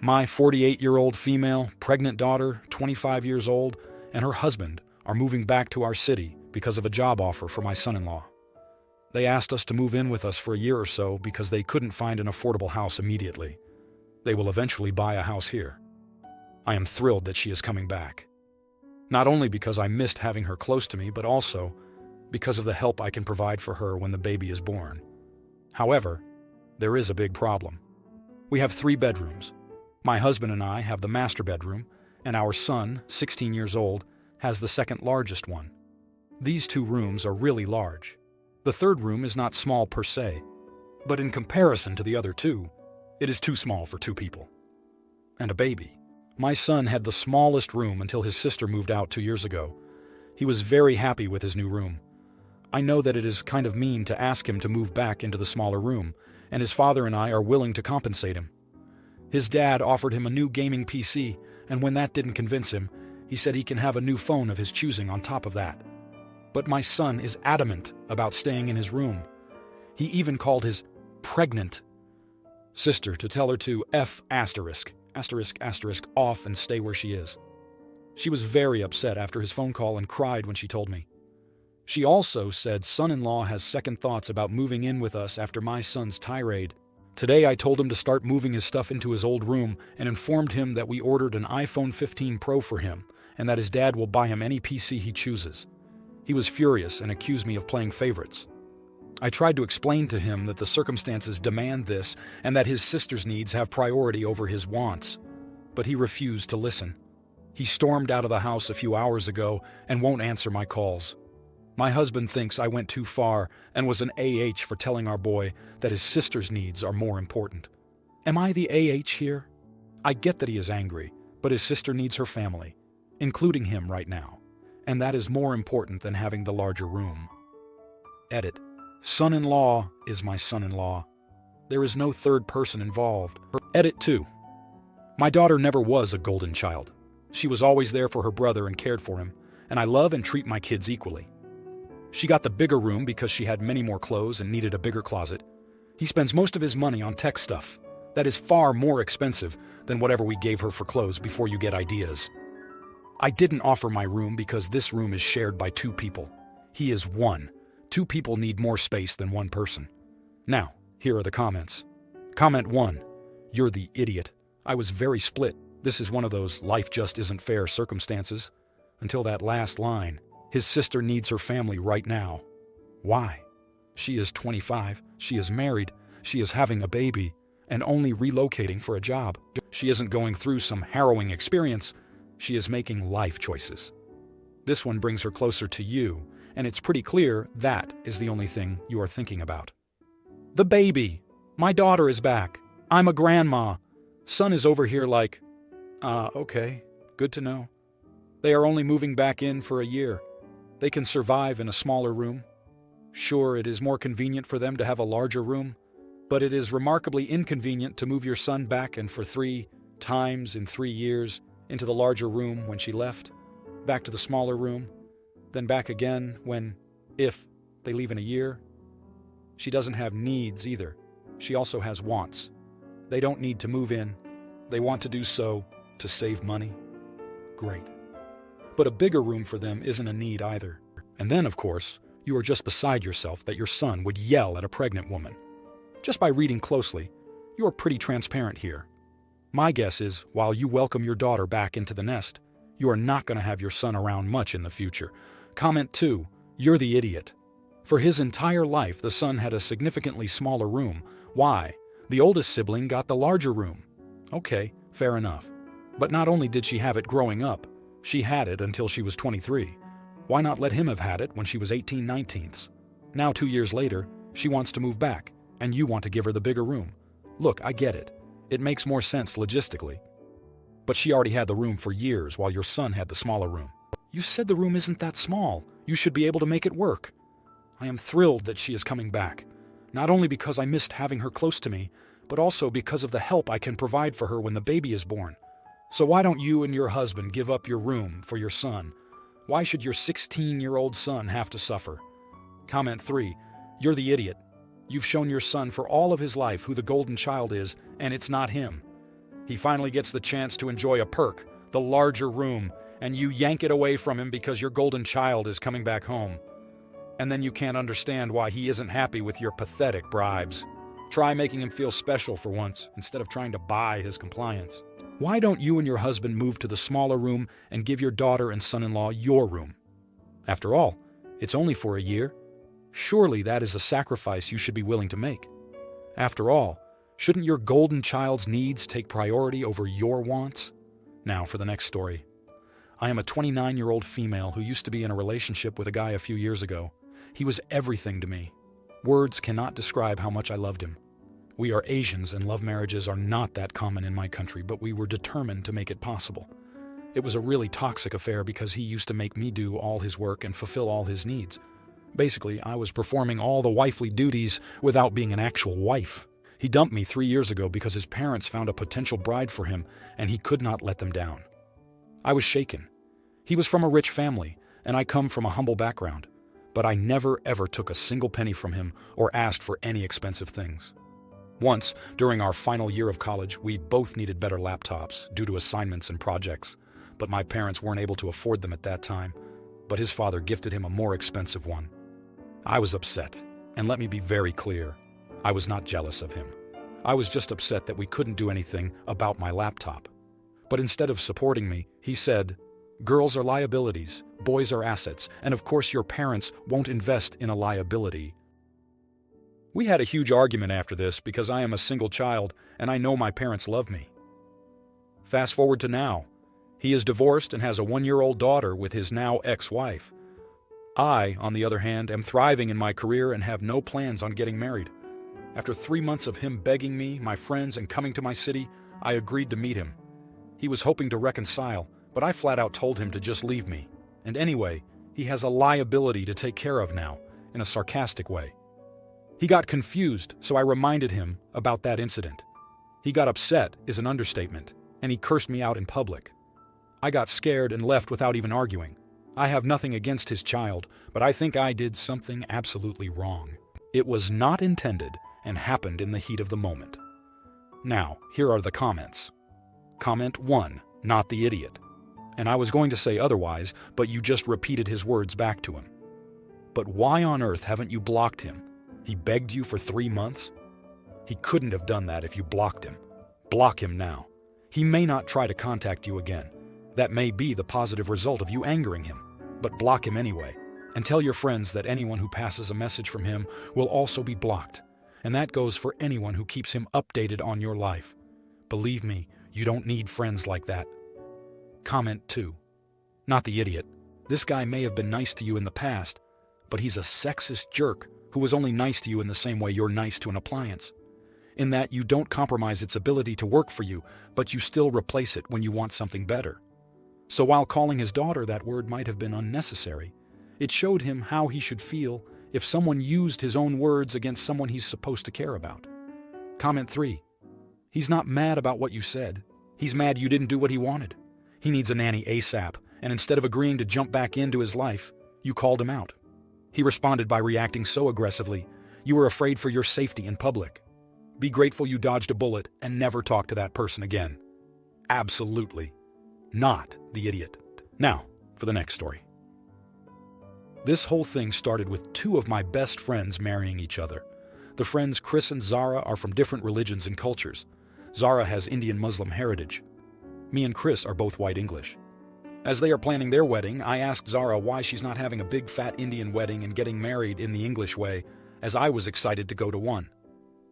My 48-year-old female, pregnant daughter, 25 years old, and her husband are moving back to our city because of a job offer for my son-in-law. They asked us to move in with us for a year or so because they couldn't find an affordable house immediately. They will eventually buy a house here. I am thrilled that she is coming back. Not only because I missed having her close to me, but also because of the help I can provide for her when the baby is born. However, there is a big problem. We have 3 bedrooms. My husband and I have the master bedroom, and our son, 16 years old, has the second largest one. These 2 rooms are really large. The third room is not small per se, but in comparison to the other 2, it is too small for 2 people. And a baby. My son had the smallest room until his sister moved out 2 years ago. He was very happy with his new room. I know that it is kind of mean to ask him to move back into the smaller room, and his father and I are willing to compensate him. His dad offered him a new gaming PC, and when that didn't convince him, he said he can have a new phone of his choosing on top of that. But my son is adamant about staying in his room. He even called his pregnant sister to tell her to F*** off and stay where she is. She was very upset after his phone call and cried when she told me. She also said son-in-law has second thoughts about moving in with us after my son's tirade. Today I told him to start moving his stuff into his old room and informed him that we ordered an iPhone 15 Pro for him and that his dad will buy him any PC he chooses. He was furious and accused me of playing favorites. I tried to explain to him that the circumstances demand this and that his sister's needs have priority over his wants, but he refused to listen. He stormed out of the house a few hours ago and won't answer my calls. My husband thinks I went too far and was an AH for telling our boy that his sister's needs are more important. Am I the AH here? I get that he is angry, but his sister needs her family, including him right now, and that is more important than having the larger room. Edit. Son-in-law is my son-in-law. There is no third person involved. Edit 2. My daughter never was a golden child. She was always there for her brother and cared for him, and I love and treat my kids equally. She got the bigger room because she had many more clothes and needed a bigger closet. He spends most of his money on tech stuff. That is far more expensive than whatever we gave her for clothes before you get ideas. I didn't offer my room because this room is shared by 2 people. He is 1. 2 people need more space than 1 person. Now, here are the comments. Comment 1. You're the idiot. I was very split. This is one of those life just isn't fair circumstances. Until that last line. His sister needs her family right now. Why? She is 25, she is married, she is having a baby, and only relocating for a job. She isn't going through some harrowing experience, she is making life choices. This one brings her closer to you, and it's pretty clear that is the only thing you are thinking about. The baby. My daughter is back. I'm a grandma. Son is over here like, okay, good to know. They are only moving back in for a year. They can survive in a smaller room. Sure, it is more convenient for them to have a larger room, but it is remarkably inconvenient to move your son back and for 3 times in 3 years into the larger room when she left, back to the smaller room, then back again when, if they leave in a year. She doesn't have needs either. She also has wants. They don't need to move in. They want to do so to save money. Great. But a bigger room for them isn't a need either. And then, of course, you are just beside yourself that your son would yell at a pregnant woman. Just by reading closely, you are pretty transparent here. My guess is, while you welcome your daughter back into the nest, you are not going to have your son around much in the future. Comment 2. You're the idiot. For his entire life, the son had a significantly smaller room. Why? The oldest sibling got the larger room. Okay, fair enough. But not only did she have it growing up, she had it until she was 23. Why not let him have had it when she was 18/19? Now 2 years later, she wants to move back, and you want to give her the bigger room. Look, I get it. It makes more sense logistically. But she already had the room for years while your son had the smaller room. You said the room isn't that small. You should be able to make it work. I am thrilled that she is coming back, not only because I missed having her close to me, but also because of the help I can provide for her when the baby is born. So why don't you and your husband give up your room for your son? Why should your 16-year-old son have to suffer? Comment 3. You're the idiot. You've shown your son for all of his life who the golden child is, and it's not him. He finally gets the chance to enjoy a perk, the larger room, and you yank it away from him because your golden child is coming back home. And then you can't understand why he isn't happy with your pathetic bribes. Try making him feel special for once, instead of trying to buy his compliance. Why don't you and your husband move to the smaller room and give your daughter and son-in-law your room? After all, it's only for a year. Surely that is a sacrifice you should be willing to make. After all, shouldn't your golden child's needs take priority over your wants? Now for the next story. I am a 29-year-old female who used to be in a relationship with a guy a few years ago. He was everything to me. Words cannot describe how much I loved him. We are Asians and love marriages are not that common in my country, but we were determined to make it possible. It was a really toxic affair because he used to make me do all his work and fulfill all his needs. Basically, I was performing all the wifely duties without being an actual wife. He dumped me 3 years ago because his parents found a potential bride for him and he could not let them down. I was shaken. He was from a rich family, and I come from a humble background, but I never ever took a single penny from him or asked for any expensive things. Once, during our final year of college, we both needed better laptops due to assignments and projects, but my parents weren't able to afford them at that time, but his father gifted him a more expensive one. I was upset, and let me be very clear, I was not jealous of him. I was just upset that we couldn't do anything about my laptop. But instead of supporting me, he said, "Girls are liabilities, boys are assets, and of course your parents won't invest in a liability." We had a huge argument after this because I am a single child and I know my parents love me. Fast forward to now. He is divorced and has a 1-year-old daughter with his now ex-wife. I, on the other hand, am thriving in my career and have no plans on getting married. After 3 months of him begging me, my friends, and coming to my city, I agreed to meet him. He was hoping to reconcile, but I flat out told him to just leave me. And anyway, he has a liability to take care of now, in a sarcastic way. He got confused, so I reminded him about that incident. He got upset is an understatement, and he cursed me out in public. I got scared and left without even arguing. I have nothing against his child, but I think I did something absolutely wrong. It was not intended and happened in the heat of the moment. Now, here are the comments. Comment 1, not the idiot. And I was going to say otherwise, but you just repeated his words back to him. But why on earth haven't you blocked him? He begged you for 3 months? He couldn't have done that if you blocked him. Block him now. He may not try to contact you again. That may be the positive result of you angering him. But block him anyway. And tell your friends that anyone who passes a message from him will also be blocked. And that goes for anyone who keeps him updated on your life. Believe me, you don't need friends like that. Comment 2. Not the idiot. This guy may have been nice to you in the past, but he's a sexist jerk who was only nice to you in the same way you're nice to an appliance. In that you don't compromise its ability to work for you, but you still replace it when you want something better. So while calling his daughter that word might have been unnecessary, it showed him how he should feel if someone used his own words against someone he's supposed to care about. Comment 3. He's not mad about what you said. He's mad you didn't do what he wanted. He needs a nanny ASAP, and instead of agreeing to jump back into his life, you called him out. He responded by reacting so aggressively, you were afraid for your safety in public. Be grateful you dodged a bullet and never talk to that person again. Absolutely. Not the idiot. Now, for the next story. This whole thing started with 2 of my best friends marrying each other. The friends Chris and Zara are from different religions and cultures. Zara has Indian Muslim heritage. Me and Chris are both white English. As they are planning their wedding, I asked Zara why she's not having a big fat Indian wedding and getting married in the English way, as I was excited to go to one.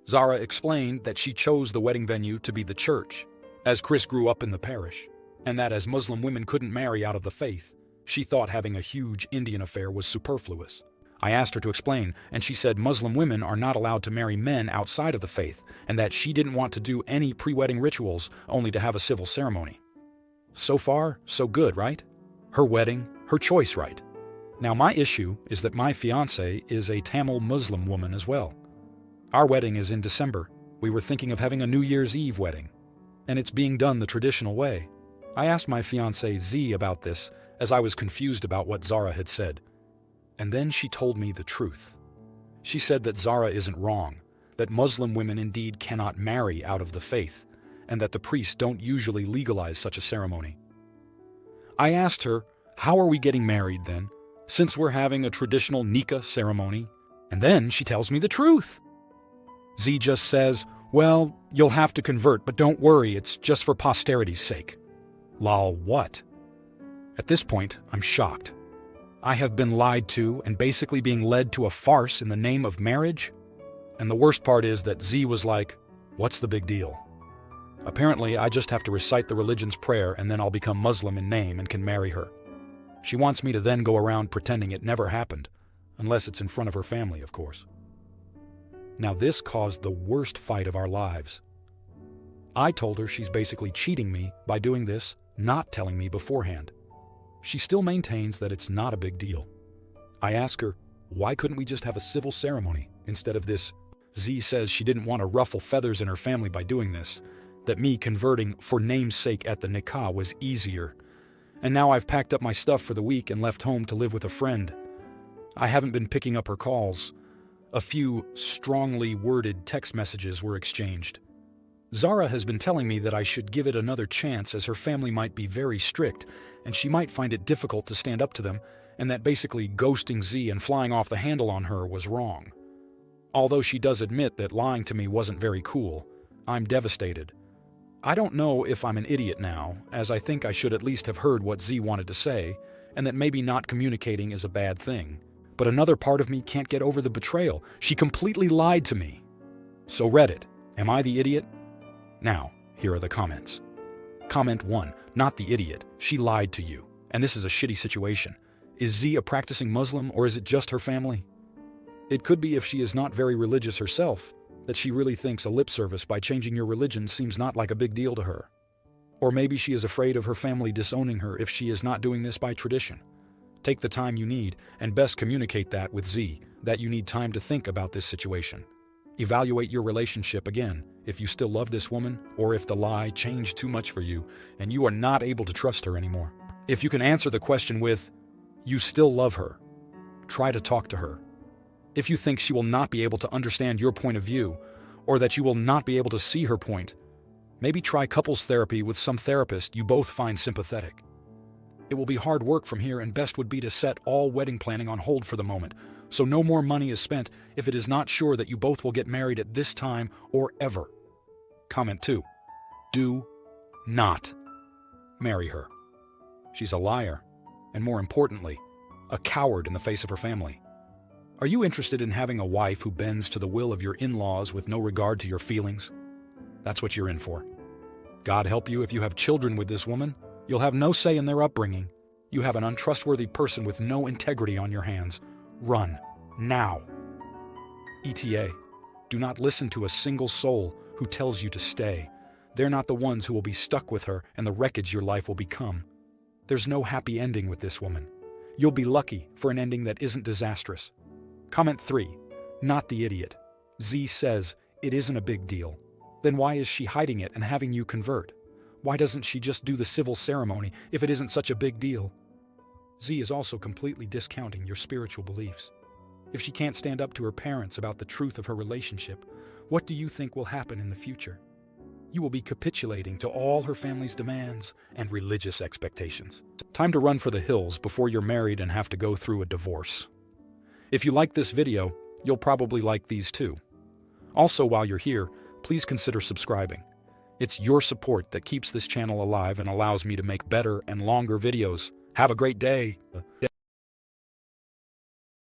Zara explained that she chose the wedding venue to be the church, as Chris grew up in the parish, and that as Muslim women couldn't marry out of the faith, she thought having a huge Indian affair was superfluous. I asked her to explain, and she said Muslim women are not allowed to marry men outside of the faith, and that she didn't want to do any pre-wedding rituals, only to have a civil ceremony. So far, so good, right? Her wedding, her choice, right? Now my issue is that my fiancé is a Tamil Muslim woman as well. Our wedding is in December. We were thinking of having a New Year's Eve wedding, and it's being done the traditional way. I asked my fiancé Z about this, as I was confused about what Zara had said. And then she told me the truth. She said that Zara isn't wrong, that Muslim women indeed cannot marry out of the faith, and that the priests don't usually legalize such a ceremony. I asked her, how are we getting married then, since we're having a traditional nikah ceremony? And then she tells me the truth. Z just says, well, you'll have to convert, but don't worry, it's just for posterity's sake. Lol, what? At this point, I'm shocked. I have been lied to and basically being led to a farce in the name of marriage? And the worst part is that Z was like, what's the big deal? Apparently, I just have to recite the religion's prayer and then I'll become Muslim in name and can marry her. She wants me to then go around pretending it never happened, unless it's in front of her family, of course. Now this caused the worst fight of our lives. I told her she's basically cheating me by doing this, not telling me beforehand. She still maintains that it's not a big deal. I ask her, why couldn't we just have a civil ceremony instead of this? Z says she didn't want to ruffle feathers in her family by doing this, that me converting for name's sake at the nikah was easier. And now I've packed up my stuff for the week and left home to live with a friend. I haven't been picking up her calls. A few strongly worded text messages were exchanged. Zara has been telling me that I should give it another chance as her family might be very strict and she might find it difficult to stand up to them, and that basically ghosting Z and flying off the handle on her was wrong. Although she does admit that lying to me wasn't very cool, I'm devastated. I don't know if I'm an idiot now, as I think I should at least have heard what Z wanted to say, and that maybe not communicating is a bad thing. But another part of me can't get over the betrayal. She completely lied to me. So Reddit, am I the idiot? Now, here are the comments. Comment 1, not the idiot. She lied to you, and this is a shitty situation. Is Z a practicing Muslim, or is it just her family? It could be if she is not very religious herself, that she really thinks a lip service by changing your religion seems not like a big deal to her. Or maybe she is afraid of her family disowning her if she is not doing this by tradition. Take the time you need, and best communicate that with Z, that you need time to think about this situation. Evaluate your relationship again, if you still love this woman, or if the lie changed too much for you, and you are not able to trust her anymore. If you can answer the question with, you still love her, try to talk to her. If you think she will not be able to understand your point of view, or that you will not be able to see her point, maybe try couples therapy with some therapist you both find sympathetic. It will be hard work from here, and best would be to set all wedding planning on hold for the moment, so no more money is spent if it is not sure that you both will get married at this time or ever. Comment 2. Do not marry her. She's a liar, and more importantly, a coward in the face of her family. Are you interested in having a wife who bends to the will of your in-laws with no regard to your feelings? That's what you're in for. God help you if you have children with this woman. You'll have no say in their upbringing. You have an untrustworthy person with no integrity on your hands. Run. Now. ETA. Do not listen to a single soul who tells you to stay. They're not the ones who will be stuck with her and the wreckage your life will become. There's no happy ending with this woman. You'll be lucky for an ending that isn't disastrous. Comment 3. Not the idiot. Z says it isn't a big deal. Then why is she hiding it and having you convert? Why doesn't she just do the civil ceremony if it isn't such a big deal? Z is also completely discounting your spiritual beliefs. If she can't stand up to her parents about the truth of her relationship, what do you think will happen in the future? You will be capitulating to all her family's demands and religious expectations. Time to run for the hills before you're married and have to go through a divorce. If you like this video, you'll probably like these too. Also, while you're here, please consider subscribing. It's your support that keeps this channel alive and allows me to make better and longer videos. Have a great day.